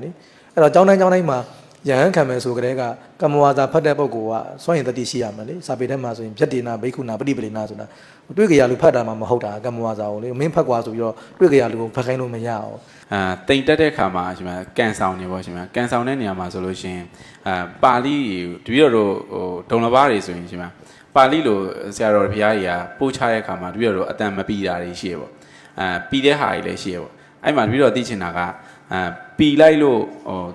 လေအဲ့တော့ကျောင်းတိုင်းမှာရဟန်းခံမယ်ဆိုကြတဲ့ကကမ္မဝါစာဖတ်တဲ့ပုဂ္ဂိုလ်ကစွန့်ရင်တတိရှိရမယ်လေစာပေထဲမှာဆိုရင်ဖြတ်တေနာဘိက္ခုနာပฏิပရိနာဆိုတာတွေ့ကြရလူဖတ်တာမှမဟုတ်တာကမ္မဝါစာကိုလေမင်းဖတ်ကွာဆိုပြီးတော့တွေ့ကြရလူကိုဖတ်ခိုင်းလို့မရအောင်တိမ်တက်တဲ့ခါမှာရှင်မကန်ဆောင်နေပေါ့ရှင်မကန်ဆောင်တဲ့နေရာမှာဆိုလို့ရှင်ပါဠိတပည့်တော်တို့ဒုံလဘာတွေဆိုရင်ရှင်မပါဠိလိုဆရာတော်ဘုရားကြီးကပို့ချတဲ့ခါမှာတပည့်တော်တို့အတန်မပီတာတွေရှိရပေါ့ပီတဲ့ဟာတွေလည်းရှိရပေါ့အဲ့မှာတပည့်တော်သိချင်တာကပီလိုက်လို့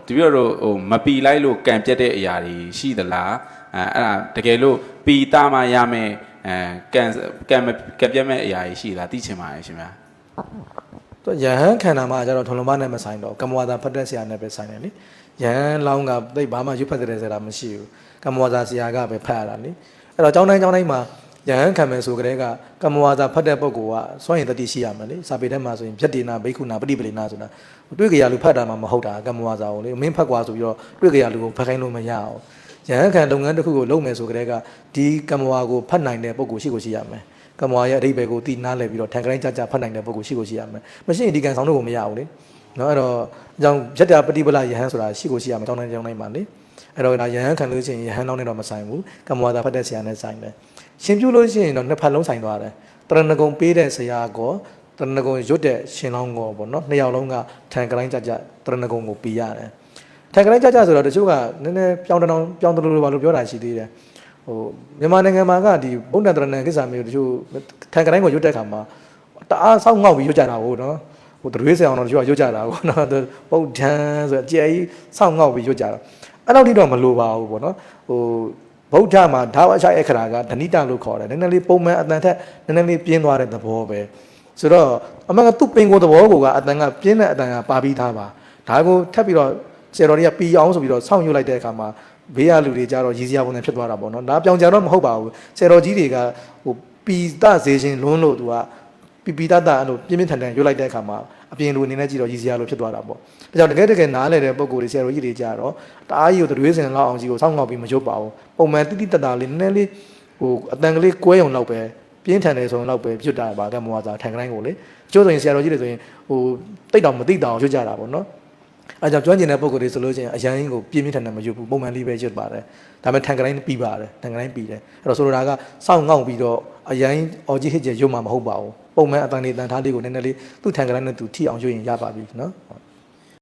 တပည့်တော်တို့မပီလိုက်လို့ကံပြတ်တဲ့အရာတွေရှိသလားအဲ့ဒါတကယ်လို့ပီတာမှရမယ်ကံပြတ်မဲ့အရာတွေရှိလားသိချင်ပါတယ်ရှင်ဗျာရဟန်းခန္ဓာမှာကျတော့ထုံလုံးမနဲ့မဆိုင်တော့ကမ္မဝါစာဖတ်တဲ့ဆရာနဲ့ပဲဆိုင်တယ်လေရဟန်းလောင်းကသိဘာမှရွတ်ဖတ်တဲ့ဆရာမရှိဘူးကမ္မဝါစာဆရာကပဲဖတ်ရတာလေအဲ့တော့ကျောင်းတိုင်းမှာရဟန်းခံမယ်ဆိုကြတဲ့ကကမ္မဝါစာဖတ်တဲ့ပုဂ္ဂိုလ်ကစွန့်ရင်တတိရှိရမယ်လေစာပေထဲမှာဆိုရင်ဖြတ်တေနာဘိက္ခုနာပฏิပရိနာဆိုတာတွေ့ကြရလူဖတ်တာမှမဟုတ်တာကမ္မဝါစာကိုလေမင်းဖတ်ကွာဆိုပြီးတော့တွေ့ကြရလူကိုဖတ်ခိုင်းလို့မရအောင်ရဟန်းခံလုပ်ငန်းတစ်ခုကိုလုပ်မယ်ဆိုကြတဲ့ကဒီကမ္မဝါကိုဖတ်နိုင်တဲ့ပုဂ္ဂိုလ်ရှိရမယ်ကမ္မဝါရဲ့အဓိပ္ပာယ်ကိုသိနားလည်ပြီးတော့ထန်ကတိုင်းကြဖတ်နိုင်တဲ့ပုဂ္ဂိုလ်ရှိရမယ်မရှိရင်ဒီကံဆောင်လို့ကိုမရဘူးလေနော်အဲ့တော့အကြောင်းယတ္တပฏิပလယဟန်ဆိုတာရှိရမယ်ကျောင်းတိုင်းမှာလေအဲ့တော့ဒါယဟန်ခံလို့ရှိရင်ယဟန်တော့နဲ့တော့မဆိုင်ဘူးကမ္မဝါစာဖတ်တဲ့ဆရာနဲ့ဆိုင်တယ်ရှင်ပြုလို့ရှိရင်တော့နှစ်ဖက်လုံးဆိုင်သွားတယ်တရဏဂုံပေးတဲ့ဆရာကောတရဏဂုံရွတ်တဲ့ရှင်လောင်းကောပေါ့နော်နှစ်ယောက်လုံးကထန်ကတိုင်းကြတရဏဂုံကိုပေးရတယ်ထန်ကတိုင်းကြဆိုတော့တချို့ကနည်းနည်းပြောင်းတလို့ဘာလို့ပြောတာရှိသေးတယ်မြန်မာနိုင်ငံမှာကဒီဘုဒ္ဓတရဏကိစ္စမျိုးတချို့ထန်ကတိုင်းကိုရွတ်တဲ့ခါမှာတအားဆောက်ငေါက်ပြီးရွတ်ကြတာဟုတ်နော်တရွေးဆရာအောင်တော့တချို့ကရွတ်ကြတာပေါ့နော်ဗုဒ္ဓံဆိုအကျယ်ကြီးဆောက်ငေါက်ပြီးရွတ်ကြတာအဲ့လောက်ထိတော့မလိုပါဘူးပေါ့နော်ဗုဒ္ဓမှာဓာဝအချိုက်အခရာကဓနိတလို့ခေါ်တယ်နည်းနည်းလေးပုံမှန်အတန်ထက်နည်းနည်းလေးပြင်းသွားတဲ့သဘောပဲဆိုတော့အမှန်ကသူ့ပင်ကိုယ်သဘောကအတန်ကပြင်းတဲ့အတန်ကပါပြီးသားပါဒါကိုထပ်ပြီးတော့ဆရာတော်တွေကပီအောင်ဆိုပြီးတော့ဆောင်းညွှတ်လိုက်တဲ့အခါမှာဘေးရလူတွေကြတော့ရည်စရာပုံနဲ့ဖြစ်သွားတာပေါ့နော်ဒါပြောင်ကြတော့မဟုတ်ပါဘူးဆရာတော်ကြီးတွေကပီတစေခြင်းလွန်းလို့သူကပီတအဲ့လိုပြင်းပြင်းထန်ထန်ရွတ်လိုက်တဲ့အခါမှာအပြင်လူအနေနဲ့ကြည့်တော့ရည်စရာလိုဖြစ်သွားတာပေါ့ဒါကြောင့်တကယ်နားလည်တဲ့ပုံကိုယ်တွေဆရာတော်ကြီးတွေကြတော့တအားကြီးကိုတရွေးစင်လောက်အောင်ကြီးကိုစောင့်ငေါက်ပြီးမရွတ်ပါဘူးပုံမှန်တိတိတတ်တာလေးနည်းနည်းလေးအတန်ကလေးကွဲုံလောက်ပဲပြင်းထန်တယ်ဆိုရင်လောက်ပဲရွတ်တာပါကမ္မဝါစာထန်ကတိုင်းကိုလေကျိုးဆိုရင်ဆရာတော်ကြီးတွေဆိုရင်တိတ်တောင်မသိတောင်ရွတ်ကြတာပေါ့နော်အဲကြောင့်ကျွမ်းကျင်တဲ့ပုံကိုယ်တွေဆိုလို့ရှိရင်အရင်ကိုပြင်းပြင်းထန်ထန်မရွတ်ဘူးပုံမှန်လေးပဲရွတ်ပါတယ်ဒါပေမဲ့ထန်ကတိုင်းပြီးပါတယ်ထန်ကတိုင်းပြီးတယ်အဲ့တော့ဆိုလိုတာကစောင့်ငေါက်ပြီးတော့အရင်အော်ကြီးဟစ်ကျရွတ်မှာမဟုတ်ပါဘူးပုံမှန်အတန်လေးတန်ထားလေးကိုနည်းနည်းလေးသူ့ထန်ကတိုင်းနဲ့သူထိအောင်ရွတ်ရင်ရပါပြီနော်